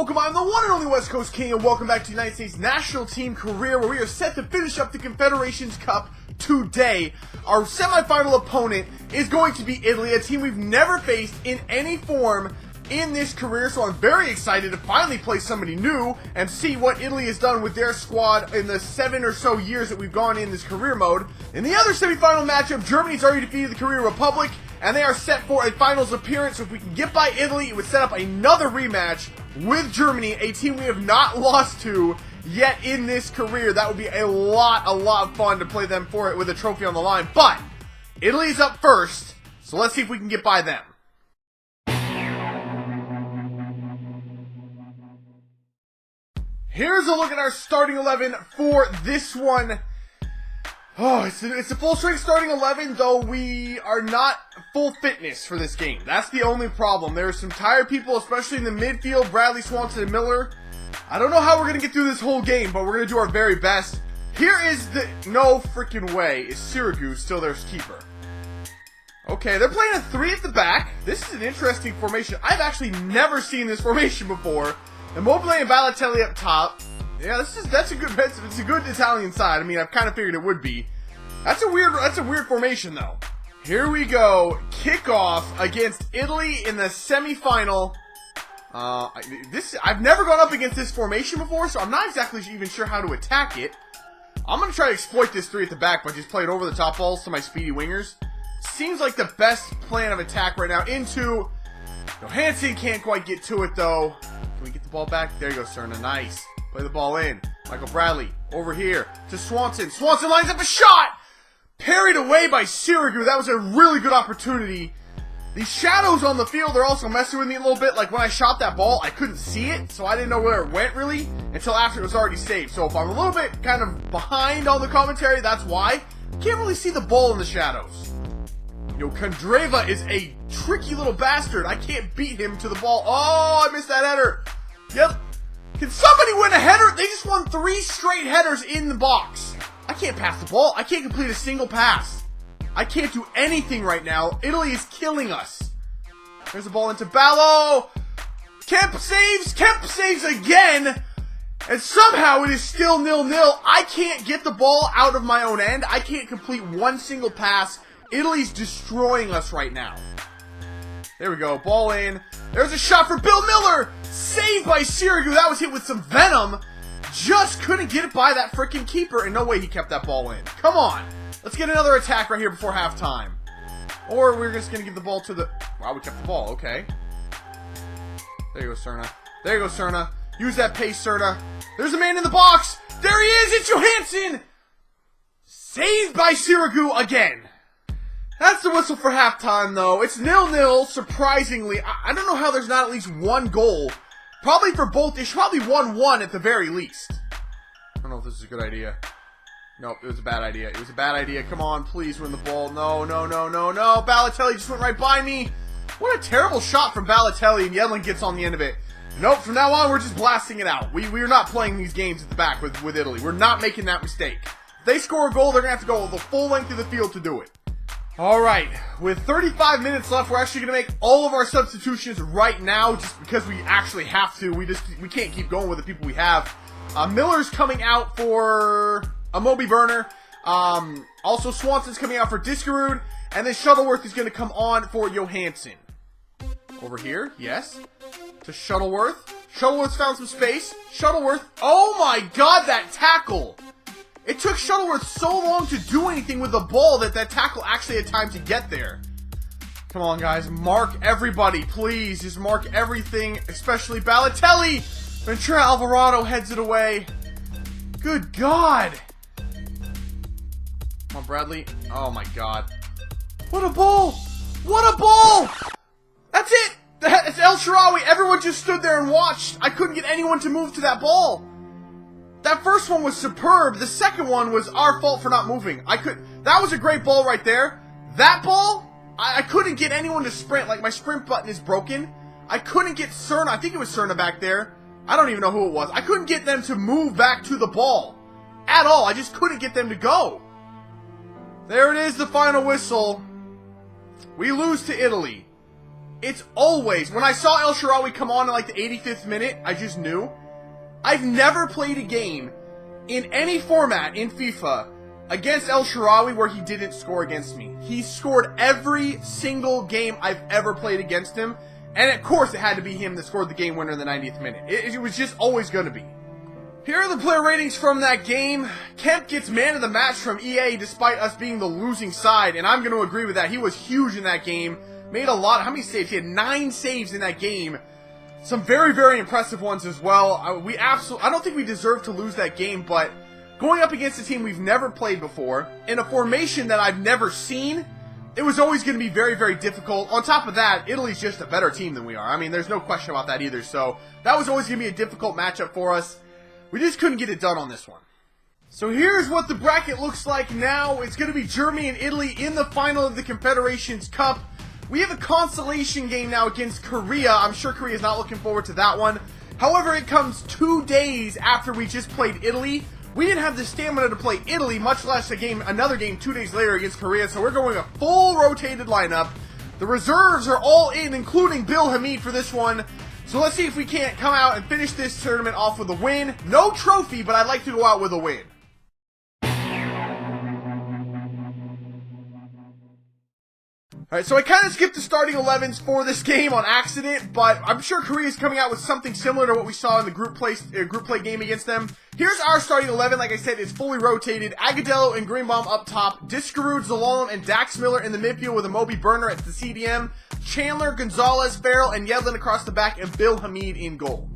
welcome. I'm the one and only West Coast King, and welcome back to United States National Team Career, where we are set to finish up the Confederations Cup today. Our semifinal opponent is going to be Italy, a team we've never faced in any form in this career, so I'm very excited to finally play somebody new and see what Italy has done with their squad in the 7 or so years that we've gone in this career mode. In the other semifinal matchup, Germany's already defeated the Korean Republic, and they are set for a finals appearance. So if we can get by Italy, it would set up another rematch with Germany, a team we have not lost to yet in this career. That would be a lot of fun to play them for it with a trophy on the line. But Italy's up first, so let's see if we can get by them. Here's a look at our starting 11 for this one. Oh, it's a full-strength starting 11, though we are not full fitness for this game. That's the only problem. There are some tired people, especially in the midfield, Bradley, Swanson, and Miller. I don't know how we're going to get through this whole game, but we're going to do our very best. Here is the... No freaking way is Sirigu still their keeper. Okay, they're playing a 3 at the back. This is an interesting formation. I've actually never seen this formation before. Immobile and Balotelli up top. Yeah, it's a good Italian side. I mean, I've kind of figured it would be. That's a weird formation though. Here we go. Kickoff against Italy in the semifinal. I've never gone up against this formation before, so I'm not exactly even sure how to attack it. I'm gonna try to exploit this 3 at the back by just playing over the top balls to my speedy wingers. Seems like the best plan of attack right now. Into Johansson, can't quite get to it though. Can we get the ball back? There you go, Serna. Nice. Play the ball in. Michael Bradley over here to Swanson. Swanson lines up a shot! Parried away by Sirigu. That was a really good opportunity. The shadows on the field are also messing with me a little bit. Like when I shot that ball, I couldn't see it, so I didn't know where it went really until after it was already saved. So if I'm a little bit kind of behind on the commentary, that's why. Can't really see the ball in the shadows. Kondreva is a tricky little bastard. I can't beat him to the ball. Oh, I missed that header. Yep. Can somebody win a header? They just won 3 straight headers in the box. I can't pass the ball. I can't complete a single pass. I can't do anything right now. Italy is killing us. There's the ball into Ballo. Kemp saves again. And somehow it is still 0-0. I can't get the ball out of my own end. I can't complete one single pass. Italy's destroying us right now. There we go. Ball in. There's a shot for Bill Miller. Saved by Sirigu. That was hit with some venom. Just couldn't get it by that freaking keeper. And no way he kept that ball in. Come on. Let's get another attack right here before halftime. Or we're just going to give the ball to the... Wow, we kept the ball. Okay. There you go, Serna. There you go, Serna. Use that pace, Serna. There's a man in the box. There he is. It's Johansson. Saved by Sirigu again. That's the whistle for halftime, though. It's 0-0, surprisingly. I don't know how there's not at least one goal. Probably for both. It's probably 1-1 at the very least. I don't know if this is a good idea. Nope, it was a bad idea. It was a bad idea. Come on, please win the ball. No. Balotelli just went right by me. What a terrible shot from Balotelli, and Yedlin gets on the end of it. Nope, from now on, we're just blasting it out. We're not playing these games at the back with Italy. We're not making that mistake. If they score a goal, they're going to have to go the full length of the field to do it. Alright, with 35 minutes left, we're actually going to make all of our substitutions right now, just because we actually have to. We can't keep going with the people we have. Miller's coming out for a Moby Burner. Also, Swanson's coming out for Diskerud. And then Shuttleworth is going to come on for Johansson. Over here, yes. To Shuttleworth. Shuttleworth's found some space. Shuttleworth. Oh my god, that tackle! It took Shuttleworth so long to do anything with the ball that tackle actually had time to get there. Come on, guys. Mark everybody, please. Just mark everything, especially Balotelli. Ventura Alvarado heads it away. Good God. Come on, Bradley. Oh, my God. What a ball. What a ball. That's it. It's El Shaarawy. Everyone just stood there and watched. I couldn't get anyone to move to that ball. That first one was superb. The second one was our fault for not moving. That was a great ball right there. That ball, I couldn't get anyone to sprint. Like, my sprint button is broken. I couldn't get Serna. I think it was Serna back there. I don't even know who it was. I couldn't get them to move back to the ball at all. I just couldn't get them to go. There it is, the final whistle. We lose to Italy. It's always, when I saw El Shaarawy come on in like the 85th minute, I just knew. I've never played a game in any format in FIFA against El Shaarawy where he didn't score against me. He scored every single game I've ever played against him. And of course it had to be him that scored the game winner in the 90th minute. It was just always going to be. Here are the player ratings from that game. Kemp gets man of the match from EA despite us being the losing side. And I'm going to agree with that. He was huge in that game. Made a lot. How many saves? He had 9 saves in that game. Some very, very impressive ones as well. I don't think we deserve to lose that game, but going up against a team we've never played before, in a formation that I've never seen, it was always going to be very, very difficult. On top of that, Italy's just a better team than we are. I mean, there's no question about that either. So that was always going to be a difficult matchup for us. We just couldn't get it done on this one. So here's what the bracket looks like now. It's going to be Germany and Italy in the final of the Confederations Cup. We have a consolation game now against Korea. I'm sure Korea's not looking forward to that one. However, it comes 2 days after we just played Italy. We didn't have the stamina to play Italy, much less another game 2 days later against Korea. So we're going a full rotated lineup. The reserves are all in, including Bill Hamid for this one. So let's see if we can't come out and finish this tournament off with a win. No trophy, but I'd like to go out with a win. Alright, so I kind of skipped the starting 11s for this game on accident, but I'm sure Korea's coming out with something similar to what we saw in the group play game against them. Here's our starting 11. Like I said, it's fully rotated. Agudelo and Greenbaum up top. Discarud, Zalalem, and Dax Miller in the midfield with Amobi Burner at the CDM. Chandler, Gonzalez, Farrell, and Yedlin across the back, and Bill Hamid in goal.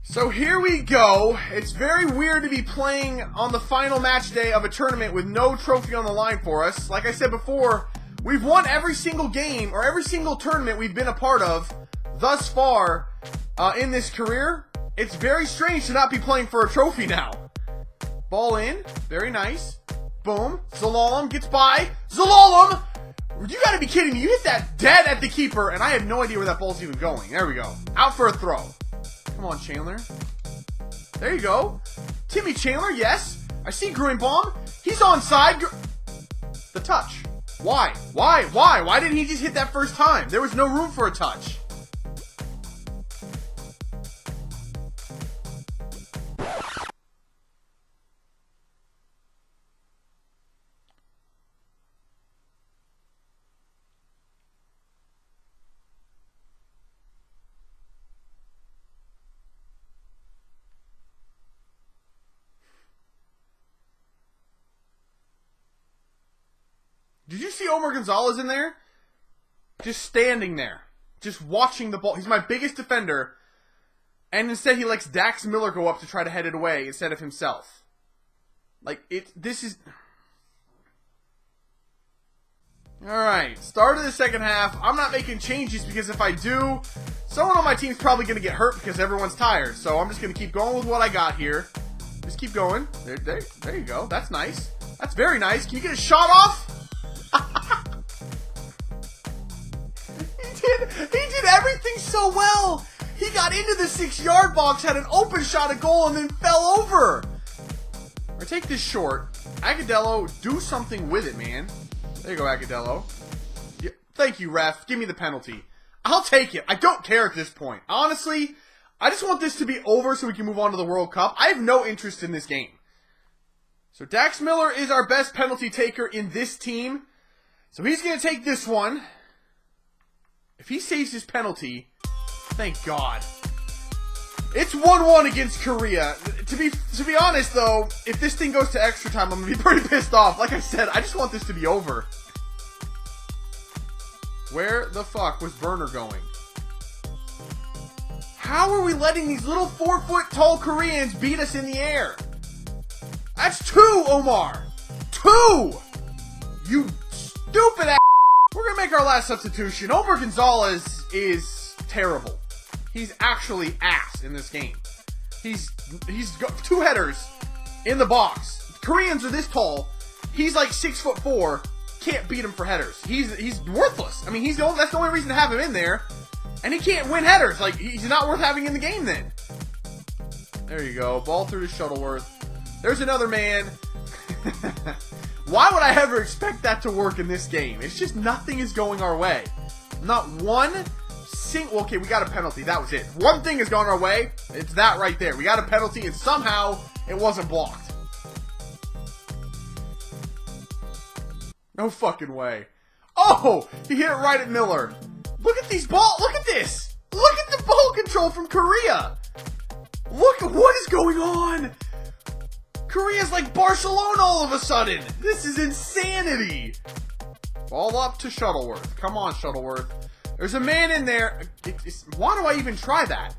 So here we go. It's very weird to be playing on the final match day of a tournament with no trophy on the line for us. Like I said before, we've won every single game or every single tournament we've been a part of thus far in this career. It's very strange to not be playing for a trophy now. Ball in. Very nice. Boom. Zalalem gets by. Zalalem! You gotta be kidding me. You hit that dead at the keeper, and I have no idea where that ball's even going. There we go. Out for a throw. Come on, Chandler. There you go. Timmy Chandler, yes. I see Greenbaum. He's onside. The touch. Why? Why? Why? Why didn't he just hit that first time? There was no room for a touch. Did you see Omar Gonzalez in there? Just standing there. Just watching the ball. He's my biggest defender. And instead he lets Dax Miller go up to try to head it away instead of himself. Like, this is... Alright, start of the second half. I'm not making changes because if I do, someone on my team's probably going to get hurt because everyone's tired. So I'm just going to keep going with what I got here. Just keep going. There you go. That's nice. That's very nice. Can you get a shot off? He did everything so well. He got into the 6-yard box, had an open shot at goal, and then fell over. Or take this short. Agudelo, do something with it, man. There you go, Agudelo. Yeah, thank you, ref. Give me the penalty. I'll take it. I don't care at this point. Honestly, I just want this to be over so we can move on to the World Cup. I have no interest in this game. So Dax Miller is our best penalty taker in this team. So he's going to take this one. If he saves his penalty, thank God. It's 1-1 against Korea. To be honest, though, if this thing goes to extra time, I'm going to be pretty pissed off. Like I said, I just want this to be over. Where the fuck was Burner going? How are we letting these little 4-foot-tall Koreans beat us in the air? That's 2, Omar! 2! You stupid ass! We're gonna make our last substitution. Omar Gonzalez is terrible. He's actually ass in this game. He's got 2 headers in the box. Koreans are this tall. He's like 6'4". Can't beat him for headers. He's worthless. I mean, that's the only reason to have him in there. And he can't win headers. Like, he's not worth having in the game then. There you go. Ball through to Shuttleworth. There's another man. Why would I ever expect that to work in this game? It's just nothing is going our way. Not one okay, we got a penalty. That was it. One thing has gone our way. It's that right there. We got a penalty, and somehow it wasn't blocked. No fucking way. Oh, he hit it right at Miller. Look at these balls. Look at this. Look at the ball control from Korea. Look at what is going on. Korea's like Barcelona all of a sudden. This is insanity. Ball up to Shuttleworth. Come on, Shuttleworth. There's a man in there. Why do I even try that?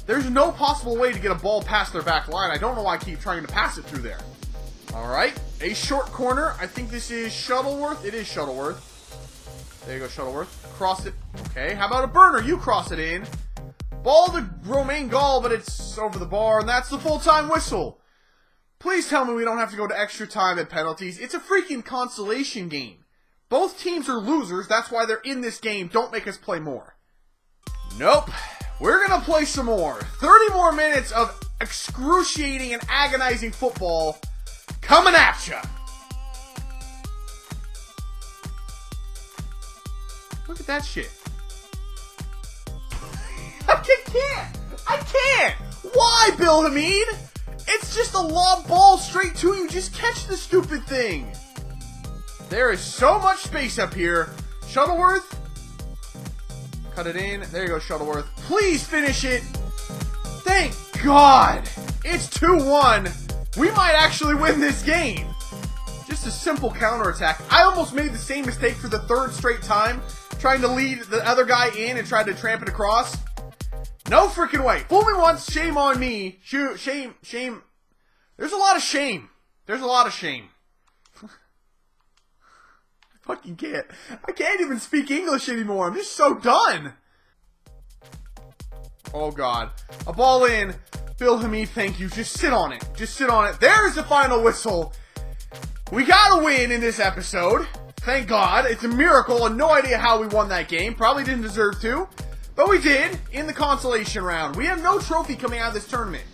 There's no possible way to get a ball past their back line. I don't know why I keep trying to pass it through there. All right. A short corner. I think this is Shuttleworth. It is Shuttleworth. There you go, Shuttleworth. Cross it. Okay. How about a burner? You cross it in. Ball to Romain Gall, but it's over the bar, and that's the full-time whistle. Please tell me we don't have to go to extra time at penalties. It's a freaking consolation game. Both teams are losers. That's why they're in this game. Don't make us play more. Nope. We're going to play some more. 30 more minutes of excruciating and agonizing football coming at ya. Look at that shit. I can't. Why, Bill Hamid? It's just a lob ball straight to you. Just catch the stupid thing. There is so much space up here. Shuttleworth. Cut it in. There you go, Shuttleworth. Please finish it. Thank God. It's 2-1. We might actually win this game. Just a simple counterattack. I almost made the same mistake for the third straight time, trying to lead the other guy in and try to tramp it across. No freaking way. Fool me once, shame on me. Shame. There's a lot of shame. There's a lot of shame. I fucking can't. I can't even speak English anymore. I'm just so done. Oh, God. A ball in. Bill Hamid, thank you. Just sit on it. Just sit on it. There's the final whistle. We got a win in this episode. Thank God. It's a miracle and no idea how we won that game. Probably didn't deserve to. But we did in the consolation round. We have no trophy coming out of this tournament.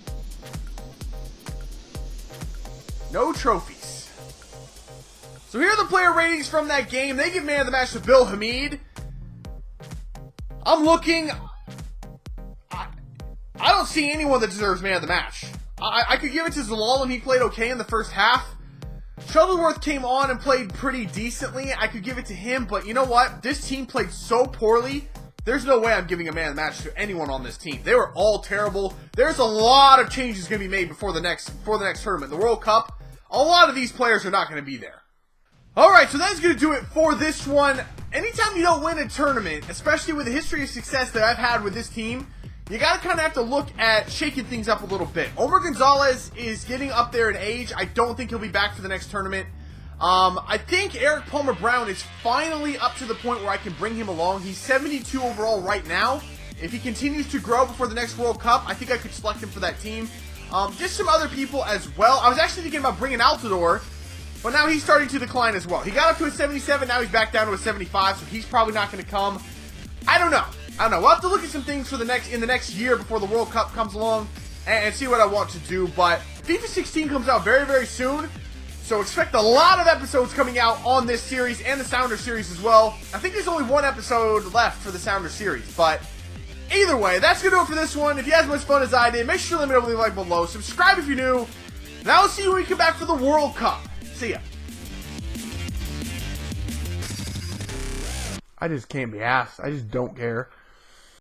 No trophies. So here are the player ratings from that game. They give man of the match to Bill Hamid. I'm looking. I don't see anyone that deserves man of the match. I could give it to Zalal, and he played okay in the first half. Shuttleworth came on and played pretty decently. I could give it to him, but you know what? This team played so poorly. There's no way I'm giving a man of the match to anyone on this team. They were all terrible. There's a lot of changes going to be made before the next tournament. The World Cup, a lot of these players are not going to be there. Alright, so that's going to do it for this one. Anytime you don't win a tournament, especially with the history of success that I've had with this team, you got to kind of have to look at shaking things up a little bit. Omar Gonzalez is getting up there in age. I don't think he'll be back for the next tournament. I think Eric Palmer Brown is finally up to the point where I can bring him along. He's 72 overall right now. If he continues to grow before the next World Cup, I think I could select him for that team. Just some other people as well. I was actually thinking about bringing Altidore, but now he's starting to decline as well. He got up to a 77, now he's back down to a 75, so he's probably not going to come. I don't know. We'll have to look at some things for in the next year before the World Cup comes along and see what I want to do. But FIFA 16 comes out very, very soon. So expect a lot of episodes coming out on this series and the Sounder series as well. I think there's only one episode left for the Sounder series. But either way, that's going to do it for this one. If you had as much fun as I did, make sure to let me know, leave a like below. Subscribe if you're new. And I will see you when we come back for the World Cup. See ya. I just can't be asked. I just don't care.